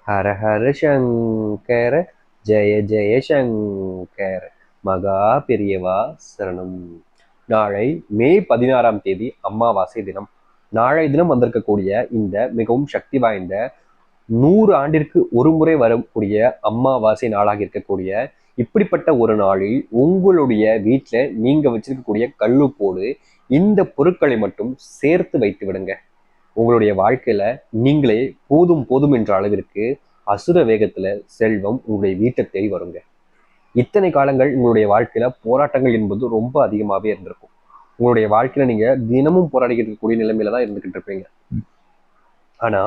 ஹர ஹர சங்கர ஜெய ஜெய சங்கர மகா பெரியவா சரணம். நாளை மே 16 அமாவாசை தினம். நாளை தினம் வந்திருக்கக்கூடிய இந்த மிகவும் சக்தி வாய்ந்த 100 ஆண்டிற்கு ஒரு முறை வரக்கூடிய அமாவாசை நாளாக இருக்கக்கூடிய இப்படிப்பட்ட ஒரு நாளில் உங்களுடைய வீட்டில் நீங்க வச்சிருக்கக்கூடிய கல்லுப்போடு இந்த பொருட்களை மட்டும் சேர்த்து வைத்து விடுங்க. உங்களுடைய வாழ்க்கையில நீங்களே போதும் போதும் என்ற அளவிற்கு அசுர வேகத்துல செல்வம் உங்களுடைய வீட்டை தேடி வருங்க. இத்தனை காலங்கள் உங்களுடைய வாழ்க்கையில போராட்டங்கள் என்பது ரொம்ப அதிகமாவே இருந்திருக்கும். உங்களுடைய வாழ்க்கையில நீங்க தினமும் போராடிக்கிட்டு இருக்கக்கூடிய நிலைமையில தான் இருந்துகிட்டு இருப்பீங்க. ஆனா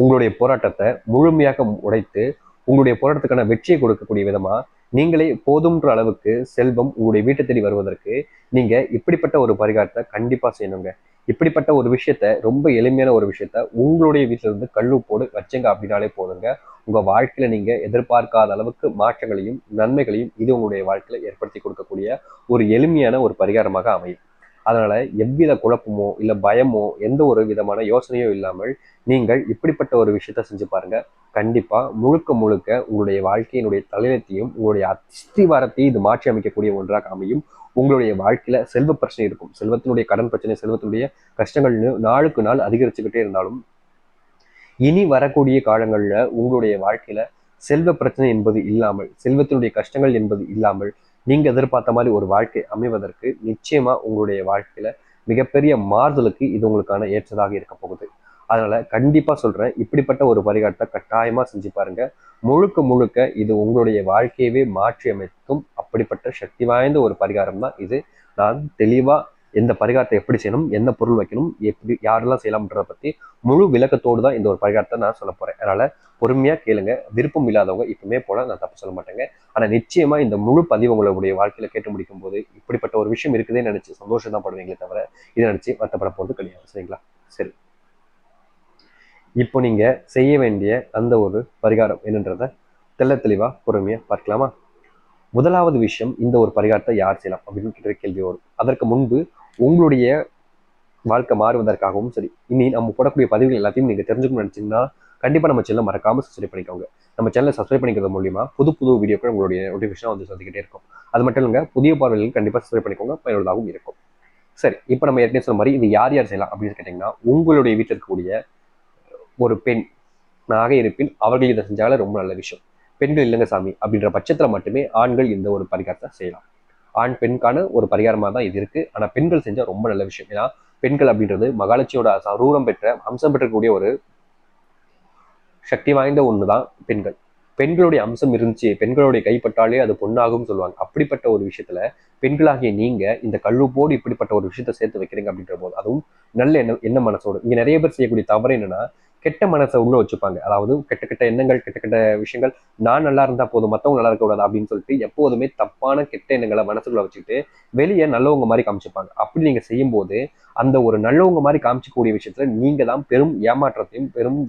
உங்களுடைய போராட்டத்தை முழுமையாக உடைத்து உங்களுடைய போராட்டத்துக்கான வெற்றியை கொடுக்கக்கூடிய விதமா நீங்களே போதும்ன்ற அளவுக்கு செல்வம் உங்களுடைய வீட்டை தேடி வருவதற்கு நீங்க இப்படிப்பட்ட ஒரு பரிகாரத்தை கண்டிப்பா செய்யணுங்க. இப்படிப்பட்ட ஒரு விஷயத்த, ரொம்ப எளிமையான ஒரு விஷயத்த உங்களுடைய வீட்டுல இருந்து கல்லுப்போடு வச்சுங்க அப்படின்னாலே போதுங்க. உங்க வாழ்க்கையில நீங்க எதிர்பார்க்காத அளவுக்கு மாற்றங்களையும் நன்மைகளையும் இது உங்களுடைய வாழ்க்கையில ஏற்படுத்தி கொடுக்கக்கூடிய ஒரு எளிமையான ஒரு பரிகாரமாக அமையும். அதனால எவ்வித குழப்பமோ இல்ல பயமோ எந்த ஒரு விதமான யோசனையோ இல்லாமல் நீங்கள் இப்படிப்பட்ட ஒரு விஷயத்த செஞ்சு பாருங்க. கண்டிப்பா முழுக்க முழுக்க உங்களுடைய வாழ்க்கையினுடைய தலையத்தையும் உங்களுடைய அஸ்திவாரத்தையும் இது மாற்றி அமைக்கக்கூடிய ஒன்றாக அமையும். உங்களுடைய வாழ்க்கையில செல்வ பிரச்சனை இருக்கும், செல்வத்தினுடைய கடன் பிரச்சனை, செல்வத்தினுடைய கஷ்டங்கள்னு நாளுக்கு நாள் அதிகரிச்சுக்கிட்டே இருந்தாலும் இனி வரக்கூடிய காலங்கள்ல உங்களுடைய வாழ்க்கையில செல்வ பிரச்சனை என்பது இல்லாமல், செல்வத்தினுடைய கஷ்டங்கள் என்பது இல்லாமல் நீங்க எதிர்பார்த்த மாதிரி ஒரு வாழ்க்கை அமைவதற்கு நிச்சயமா உங்களுடைய வாழ்க்கையில மிகப்பெரிய மாறுதலுக்கு இது உங்களுக்கான ஏற்றதாக இருக்க போகுது. அதனால கண்டிப்பா சொல்றேன், இப்படிப்பட்ட ஒரு பரிகாரத்தை கட்டாயமா செஞ்சு பாருங்க. முழுக்க முழுக்க இது உங்களுடைய வாழ்க்கையவே மாற்றி அமைக்கும் அப்படிப்பட்ட சக்தி வாய்ந்த ஒரு பரிகாரம் தான் இது. நான் தெளிவா எந்த பரிகாரத்தை எப்படி செய்யணும், என்ன பொருள் வைக்கணும், எப்படி யாரெல்லாம் செய்யலாம்ன்றத பத்தி முழு விளக்கத்தோடு தான் இந்த ஒரு பரிகாரத்தை நான் சொல்ல போறேன். அதனால பொறுமையா கேளுங்க. விருப்பம் இல்லாதவங்க இப்பவுமே போல நான் தப்பு சொல்ல மாட்டேங்க. ஆனா நிச்சயமா இந்த முழு பதிவு உங்களுடைய வாழ்க்கையில கேட்டு முடிக்கும் போது இப்படிப்பட்ட ஒரு விஷயம் இருக்குதுன்னு நினைச்சு சந்தோஷம் தான் படுவீங்களே தவிர இதை நினைச்சு வருத்தப்பட போறது கிடையாது. சரிங்களா? சரி, இப்போ நீங்க செய்ய வேண்டிய அந்த ஒரு பரிகாரம் என்னன்றத தெள்ள தெளிவா பொறுமையா பார்க்கலாமா? முதலாவது விஷயம், இந்த ஒரு பரிகாரத்தை யார் செய்யலாம் அப்படின்னு கேட்கிற கேள்வி வரும். அதற்கு முன்பு உங்களுடைய வாழ்க்கை மாறுவதற்காகவும் சரி, இனி நம்ம போடக்கூடிய பதிவுகள் எல்லாத்தையும் நீங்க தெரிஞ்சுக்கணும்னு நினைச்சீங்கன்னா கண்டிப்பா நம்ம சேனலை மறக்காம சப்ஸ்கிரைப் பண்ணிக்கோங்க. நம்ம சேனலை சப்ஸ்கிரைப் பண்ணிக்கிறது மூலியமா புது புது வீடியோக்கள் உங்களுடைய நோட்டிஃபிகேஷன் வந்து சந்திக்கிட்டே இருக்கும். அது மட்டும் இல்லைங்க, புதிய பார்வைகள் கண்டிப்பா சப்ஸ்கிரைப் பண்ணிக்கோங்க, பயனுள்ளதாகவும் இருக்கும். சரி, இப்போ நம்ம ஏற்கனவே சொன்ன மாதிரி இது யார் யார் செய்யலாம் அப்படின்னு கேட்டீங்கன்னா, உங்களுடைய வீட்டில் இருக்கக்கூடிய ஒரு பெண் நாக இருப்பின் அவர்கள் இதை செஞ்சாலே ரொம்ப நல்ல விஷயம். பெண்கள் இல்லைங்க சாமி அப்படின்ற பட்சத்துல மட்டுமே ஆண்கள் இந்த ஒரு பரிகாரத்தை செய்யலாம். ஆண் பெண்கான ஒரு பரிகாரமா தான் இது இருக்கு. ஆனா பெண்கள் செஞ்சா ரொம்ப நல்ல விஷயம். ஏன்னா பெண்கள் அப்படின்றது மகாலட்சியோட ரூரம் பெற்ற அம்சம் பெற்றக்கூடிய ஒரு சக்தி வாய்ந்த ஒண்ணுதான் பெண்கள். பெண்களுடைய அம்சம் இருந்துச்சு, பெண்களுடைய கைப்பட்டாலே அது பொண்ணாகும் சொல்லுவாங்க. அப்படிப்பட்ட ஒரு விஷயத்துல பெண்களாகிய நீங்க இந்த கல்லுப்போடு இப்படிப்பட்ட ஒரு விஷயத்த சேர்த்து வைக்கிறீங்க அப்படின்ற போது, அதுவும் நல்ல என்ன மனசோடு. இங்க நிறைய பேர் செய்யக்கூடிய தவறு என்னன்னா, கெட்ட மனசை உள்ள வச்சுப்பாங்க. அதாவது கெட்ட கெட்ட எண்ணங்கள், கெட்ட கெட்ட விஷயங்கள், நான் நல்லா இருந்தா போதும், மத்தவங்க நல்லா இருக்க கூடாது அப்படின்னு சொல்லிட்டு எப்போதுமே தப்பான கெட்ட எண்ணங்களை மனசுக்குள்ள வச்சுட்டு வெளியே நல்லவங்க மாதிரி காமிச்சுப்பாங்க. அப்படி நீங்க செய்யும் போது அந்த ஒரு நல்லவங்க மாதிரி காமிச்சக்கூடிய விஷயத்துல நீங்க தான் பெரும் ஏமாற்றத்தையும் பெரும்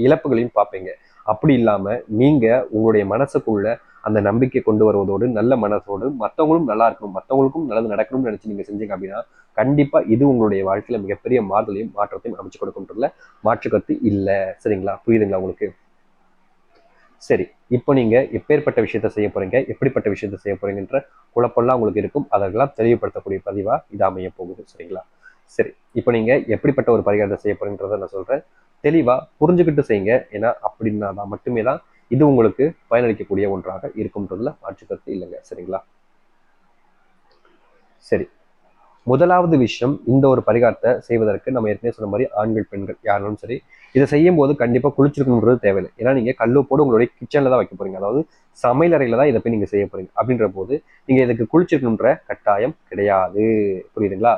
இழப்புகளையும் பார்ப்பீங்க. அப்படி இல்லாம நீங்க உங்களுடைய மனசுக்குள்ள அந்த நம்பிக்கை கொண்டு வருவதோடு நல்ல மனசோடு மற்றவங்களும் நல்லா இருக்கணும், மற்றவங்களுக்கும் நல்லது நடக்கணும்னு நினைச்சு நீங்க செஞ்சீங்க அப்படின்னா கண்டிப்பா இது உங்களுடைய வாழ்க்கையில மிகப்பெரிய மாறுதலையும் மாற்றத்தையும் அமைச்சு கொடுக்கும்ன்றதுல மாற்று கருத்து இல்லை. சரிங்களா? புரியுதுங்களா உங்களுக்கு? சரி, இப்போ நீங்க எப்பேற்பட்ட விஷயத்த செய்ய போறீங்க, எப்படிப்பட்ட விஷயத்த செய்ய போறீங்கன்ற குழப்பம்லாம் உங்களுக்கு இருக்கும். அதெல்லாம் தெளிவுபடுத்தக்கூடிய பதிவா இது அமைய போகுது. சரிங்களா? சரி, இப்போ நீங்க எப்படிப்பட்ட ஒரு பரிகாரத்தை செய்ய போறீங்கன்றத நான் சொல்றேன். தெளிவா புரிஞ்சுக்கிட்டு செய்யுங்க. ஏன்னா அப்படின்னா தான் மட்டுமே தான் இது உங்களுக்கு பயனளிக்கக்கூடிய ஒன்றாக இருக்கும்ன்றதுல மாற்று கருத்து இல்லைங்க. சரிங்களா? சரி, முதலாவது விஷயம், இந்த ஒரு பரிகாரத்தை செய்வதற்கு நம்ம ஏற்கனவே சொன்ன மாதிரி ஆண்கள் பெண்கள் யாரும் சரி இதை செய்யும் போது கண்டிப்பா குளிச்சிருக்கணுன்றது தேவையில்லை. ஏன்னா நீங்க கல்லுப்போடு உங்களுடைய கிச்சன்ல தான் வைக்க போறீங்க, அதாவது சமையல் அறையில தான் இதை போய் நீங்க செய்ய போறீங்க. அப்படின்ற போது நீங்க இதுக்கு குளிச்சிருக்கணுன்ற கட்டாயம் கிடையாது. புரியுதுங்களா?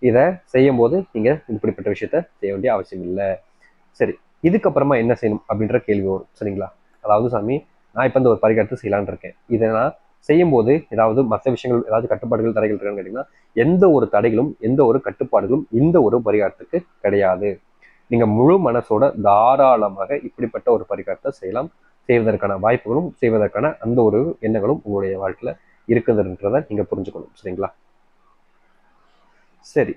இதை செய்யும் போது நீங்க இப்படிப்பட்ட விஷயத்த செய்ய வேண்டிய அவசியம் இல்லை. சரி, இதுக்கப்புறமா என்ன செய்யணும் அப்படின்ற கேள்வி வரும். சரிங்களா? அதாவது சாமி, நான் இப்ப இந்த ஒரு பரிகாரத்தை செய்யலான்னு இருக்கேன், இதை நான் செய்யும் போது ஏதாவது மற்ற விஷயங்கள் ஏதாவது கட்டுப்பாடுகள் தடைகள் இருக்கான்னு கேட்டீங்கன்னா எந்த ஒரு தடைகளும் எந்த ஒரு கட்டுப்பாடுகளும் இந்த ஒரு பரிகாரத்துக்கு கிடையாது. நீங்க முழு மனசோட தாராளமாக இப்படிப்பட்ட ஒரு பரிகாரத்தை செய்யலாம். செய்வதற்கான வாய்ப்புகளும் செய்வதற்கான அந்த ஒரு எண்ணங்களும் உங்களுடைய வாழ்க்கையில இருக்குதுன்றதை நீங்க புரிஞ்சுக்கணும். சரிங்களா? சரி,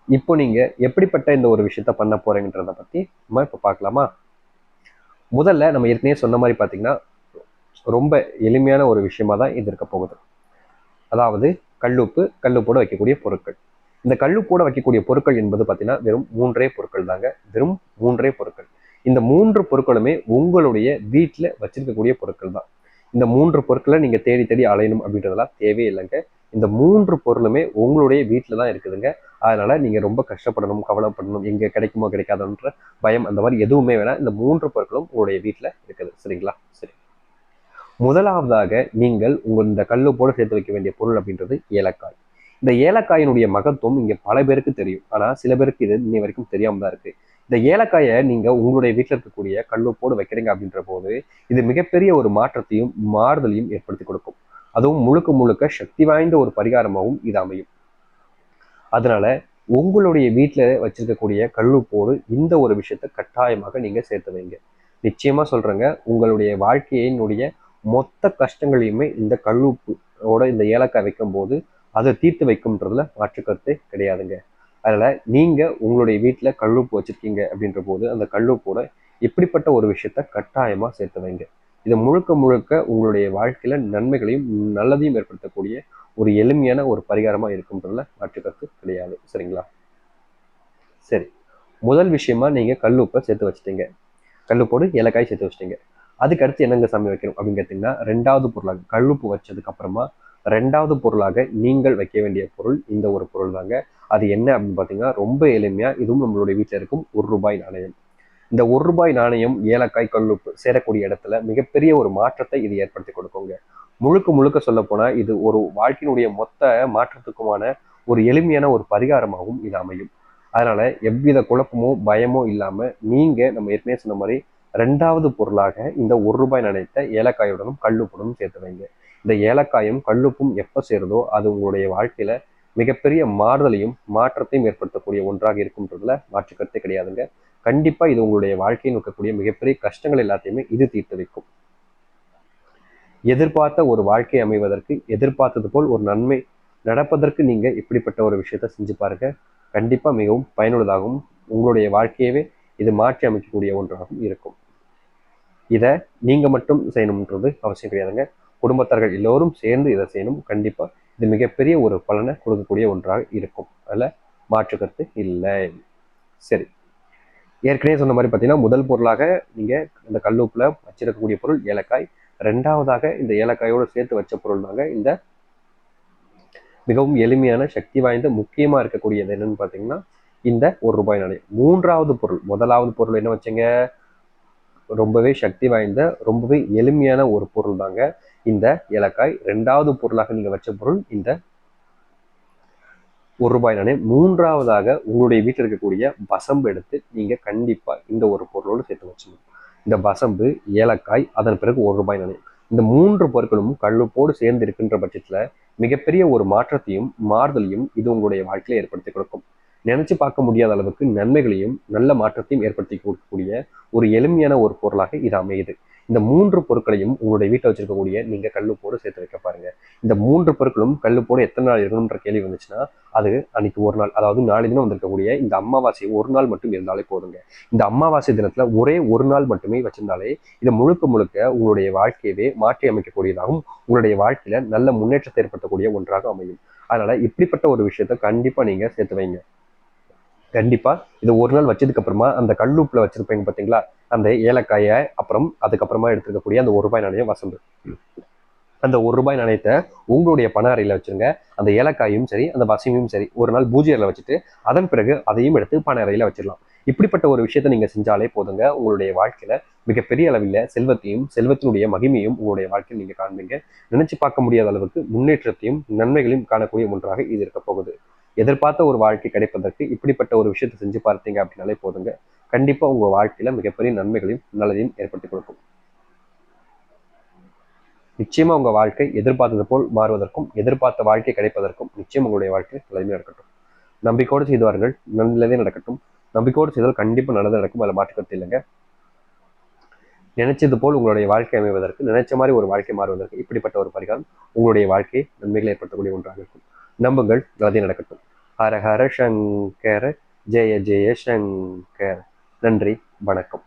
இப்போ நீங்க எப்படிப்பட்ட இந்த ஒரு விஷயத்த பண்ண போறீங்கன்றத பத்தி நம்ம இப்ப பார்க்கலாமா? முதல்ல நம்ம ஏற்கனவே சொன்ன மாதிரி பார்த்தீங்கன்னா ரொம்ப எளிமையான ஒரு விஷயமா தான் இது இருக்க போகுது. அதாவது கல்லுப்பு, கல்லுப்போட வைக்கக்கூடிய பொருட்கள். இந்த கல்லுப்போட வைக்கக்கூடிய பொருட்கள் என்பது பார்த்தீங்கன்னா வெறும் 3 பொருட்கள் தாங்க. வெறும் 3 பொருட்கள். இந்த 3 பொருட்களுமே உங்களுடைய வீட்டில் வச்சிருக்கக்கூடிய பொருட்கள் தான். இந்த 3 பொருட்களை நீங்க தேடி தேடி அலையணும் அப்படின்றதெல்லாம் தேவையே இல்லைங்க. இந்த 3 பொருளுமே உங்களுடைய வீட்டில் தான் இருக்குதுங்க. அதனால நீங்க ரொம்ப கஷ்டப்படணும், கவலைப்படணும், எங்க கிடைக்குமோ கிடைக்காதுன்ற பயம் அந்த மாதிரி எதுவுமே வேணாம். இந்த 3 பொருட்களும் உங்களுடைய வீட்டில் இருக்குது. சரிங்களா? சரி. முதலாவதாக நீங்கள் உங்கள் இந்த கல்லுப்போடு சேர்த்து வைக்க வேண்டிய பொருள் அப்படின்றது ஏலக்காய். இந்த ஏலக்காயினுடைய மகத்துவம் இங்க பல பேருக்கு தெரியும். ஆனா சில பேருக்கு இது இன்னை வரைக்கும் தெரியாம தான் இருக்கு. இந்த ஏலக்காயை நீங்க உங்களுடைய வீட்டில் இருக்கக்கூடிய கல்லுப்போடு வைக்கிறீங்க அப்படின்ற போது இது மிகப்பெரிய ஒரு மாற்றத்தையும் மாறுதலையும் ஏற்படுத்தி கொடுக்கும். அதுவும் முழுக்க முழுக்க சக்தி வாய்ந்த ஒரு பரிகாரமாகவும் இது அமையும். அதனால உங்களுடைய வீட்டில் வச்சிருக்கக்கூடிய கல்லுப்போடு இந்த ஒரு விஷயத்த கட்டாயமாக நீங்க சேர்த்து வைங்க. நிச்சயமா சொல்றேங்க, உங்களுடைய வாழ்க்கையினுடைய மொத்த கஷ்டங்களையுமே இந்த கல்லுப்போட இந்த ஏலக்காய் வைக்கும் போது அதை தீர்த்து வைக்கும்ன்றதுல மாற்று கருத்தே கிடையாதுங்க. அதனால நீங்க உங்களுடைய வீட்டுல கல்லுப்பு வச்சிருக்கீங்க அப்படின்ற போது அந்த கல்லுப்போட இப்படிப்பட்ட ஒரு விஷயத்த கட்டாயமா சேர்த்து வைங்க. இது முழுக்க முழுக்க உங்களுடைய வாழ்க்கையில நன்மைகளையும் நல்லதையும் ஏற்படுத்தக்கூடிய ஒரு எளிமையான ஒரு பரிகாரமா இருக்கும்ன்றதுல மாற்று கருத்து கிடையாது. சரிங்களா? சரி. முதல் விஷயமா நீங்க கல்லுப்பை சேர்த்து வச்சுட்டீங்க. கல்லுப்போடு ஏலக்காய் சேர்த்து வச்சிட்டீங்க. அதுக்கு அடுத்து என்னங்க சாமி வைக்கணும் அப்படின்னு கேட்டீங்கன்னா, 2வது பொருளாக கல்லுப்பு வச்சதுக்கு அப்புறமா 2வது பொருளாக நீங்கள் வைக்க வேண்டிய பொருள் இந்த ஒரு பொருள் தாங்க. அது என்ன அப்படின்னு பார்த்தீங்கன்னா, ரொம்ப எளிமையா இதுவும் நம்மளுடைய வீட்டில் இருக்கும் ரூ. 1 நாணயம். இந்த ரூ. 1 நாணயம் ஏலக்காய் கல்லுப்பு சேரக்கூடிய இடத்துல மிகப்பெரிய ஒரு மாற்றத்தை இது ஏற்படுத்தி கொடுக்குங்க. முழுக்க முழுக்க சொல்ல போனா இது ஒரு வாழ்க்கையினுடைய மொத்த மாற்றத்துக்குமான ஒரு எளிமையான ஒரு பரிகாரமாகவும் இது அமையும். அதனால எவ்வித குழப்பமோ பயமோ இல்லாம நீங்க நம்ம ஏற்கனவே சொன்ன மாதிரி 2வது பொருளாக இந்த ரூ. 1 நாணயத்தை ஏலக்காயுடனும் கல்லுப்புடனும் சேர்த்து வைங்க. இந்த ஏலக்காயும் கல்லுப்பும் எப்ப சேருதோ அது உங்களுடைய வாழ்க்கையில மிகப்பெரிய மாறுதலையும் மாற்றத்தையும் ஏற்படுத்தக்கூடிய ஒன்றாக இருக்கும்ன்றதுல மாற்று கருத்தே கிடையாதுங்க. கண்டிப்பா இது உங்களுடைய வாழ்க்கையில் இருக்கக்கூடிய மிகப்பெரிய கஷ்டங்கள் எல்லாத்தையுமே இது தீர்த்து வைக்கும். எதிர்பார்த்த ஒரு வாழ்க்கை அமைவதற்கு எதிர்பார்த்தது போல் ஒரு நன்மை நடப்பதற்கு நீங்க இப்படிப்பட்ட ஒரு விஷயத்த செஞ்சு பாருங்க. கண்டிப்பா மிகவும் பயனுள்ளதாகவும் உங்களுடைய வாழ்க்கையவே இது மாற்றி அமைக்கக்கூடிய ஒன்றாகவும் இருக்கும். இதை நீங்க மட்டும் செய்யணும்ன்றது அவசியம் கிடையாதுங்க. குடும்பத்தார்கள் எல்லோரும் சேர்ந்து இதை செய்யணும். கண்டிப்பா இது மிகப்பெரிய ஒரு பலனை கொடுக்கக்கூடிய ஒன்றாக இருக்கும். அதுல மாற்று கருத்து இல்லை. சரி. ஏற்கனவே சொன்ன மாதிரி பார்த்தீங்கன்னா முதல் பொருளாக நீங்க இந்த கல்லுப்புல வச்சிருக்கக்கூடிய பொருள் ஏலக்காய். 2வதாக இந்த ஏலக்காயோடு சேர்த்து வச்ச பொருள் தாங்க இந்த மிகவும் எளிமையான சக்தி வாய்ந்த முக்கியமா இருக்கக்கூடியது என்னன்னு பார்த்தீங்கன்னா இந்த ரூ. 1 நாணயம். 3வது பொருள், முதலாவது பொருள் என்ன வச்சுங்க, ரொம்பவே சக்தி வாய்ந்த ரொம்பவே எளிமையான ஒரு பொருள் தாங்க இந்த ஏலக்காய். 2வது பொருளாக நீங்க வச்ச பொருள் இந்த ரூ. 1 நாணயம். 3வதாக உங்களுடைய வீட்டில் இருக்கக்கூடிய வசம்பு எடுத்து நீங்க கண்டிப்பா இந்த ஒரு பொருளோடு சேர்த்து வச்சுக்கணும். இந்த வசம்பு, ஏலக்காய், அதன் பிறகு ரூ. 1 நாணயம். இந்த 3 பொருட்களும் கல்லுப்போடு சேர்ந்து இருக்கின்ற பட்சத்துல மிகப்பெரிய ஒரு மாற்றத்தையும் மாறுதலையும் இது உங்களுடைய வாழ்க்கையில ஏற்படுத்தி கொடுக்கும். நினைச்சு பார்க்க முடியாத அளவுக்கு நன்மைகளையும் நல்ல மாற்றத்தையும் ஏற்படுத்தி கொடுக்கக்கூடிய ஒரு எளிமையான ஒரு பொருளாக இது அமையுது. இந்த 3 பொருட்களையும் உங்களுடைய வீட்டில் வச்சிருக்கக்கூடிய நீங்க கல்லுப்போடு சேர்த்து வைக்க பாருங்க. இந்த 3 பொருட்களும் கல்லுப்போடு எத்தனை நாள் இருக்கணும்ன்ற கேள்வி வந்துச்சுன்னா அது அன்னைக்கு ஒரு நாள், அதாவது நாளை தினம் வந்திருக்கக்கூடிய இந்த அமாவாசை ஒரு நாள் மட்டும் இருந்தாலே போதுங்க. இந்த அமாவாசை தினத்துல ஒரே ஒரு நாள் மட்டுமே வச்சிருந்தாலே இது முழுக்க முழுக்க உங்களுடைய வாழ்க்கையவே மாற்றி அமைக்கக்கூடியதாகவும் உங்களுடைய வாழ்க்கையில நல்ல முன்னேற்றத்தை ஏற்படுத்தக்கூடிய ஒன்றாக அமையும். அதனால இப்படிப்பட்ட ஒரு விஷயத்த கண்டிப்பா நீங்க சேர்த்து வைங்க. கண்டிப்பா இது ஒரு நாள் வச்சதுக்கு அப்புறமா அந்த கல்லுப்புல வச்சிருப்பீங்க பாத்தீங்களா, அந்த ஏலக்காயை அப்புறம் அதுக்கப்புறமா எடுத்துக்கக்கூடிய அந்த ரூ. 1 நாணயம் வசம்பு, அந்த ரூ. 1 நாணயத்தை உங்களுடைய பண அறையில வச்சிருங்க. அந்த ஏலக்காயும் சரி அந்த வசையும் சரி ஒரு நாள் பூஜை அறையில வச்சுட்டு அதன் பிறகு அதையும் எடுத்து பண அறையில வச்சிடலாம். இப்படிப்பட்ட ஒரு விஷயத்த நீங்க செஞ்சாலே போதுங்க, உங்களுடைய வாழ்க்கையில மிகப்பெரிய அளவில் செல்வத்தையும் செல்வத்தினுடைய மகிமையும் உங்களுடைய வாழ்க்கையில் நீங்க காண்பீங்க. நினைச்சு பார்க்க முடியாத அளவுக்கு முன்னேற்றத்தையும் நன்மைகளையும் காணக்கூடிய ஒன்றாக இது இருக்க போகுது. எதிர்பார்த்த ஒரு வாழ்க்கை கிடைப்பதற்கு இப்படிப்பட்ட ஒரு விஷயத்தை செஞ்சு பார்த்தீங்க அப்படின்னாலே போதுங்க, கண்டிப்பா உங்க வாழ்க்கையில மிகப்பெரிய நன்மைகளையும் நல்லதையும் ஏற்படுத்தி கொடுக்கும். நிச்சயமா உங்க வாழ்க்கை எதிர்பார்த்தது போல் மாறுவதற்கும் எதிர்பார்த்த வாழ்க்கை கிடைப்பதற்கும் நிச்சயம் உங்களுடைய வாழ்க்கை நல்லதுமே நடக்கட்டும். நம்பிக்கையோடு செய்துவார்கள், நல்லதே நடக்கட்டும். நம்பிக்கையோடு செய்தால் கண்டிப்பா நல்லது நடக்கும், அதில் மாற்றுக்கருத்து இல்லைங்க. நினைச்சது போல் உங்களுடைய வாழ்க்கை அமைவதற்கு, நினைச்ச மாதிரி ஒரு வாழ்க்கை மாறுவதற்கு இப்படிப்பட்ட ஒரு பரிகாரம் உங்களுடைய வாழ்க்கையை நன்மைகளை ஏற்படுத்தக்கூடிய ஒன்றாக இருக்கும். நம்புங்கள், நல்லதே நடக்கட்டும். ஹர ஹர சங்கர, ஜெய ஜெய சங்கர. நன்றி, வணக்கம்.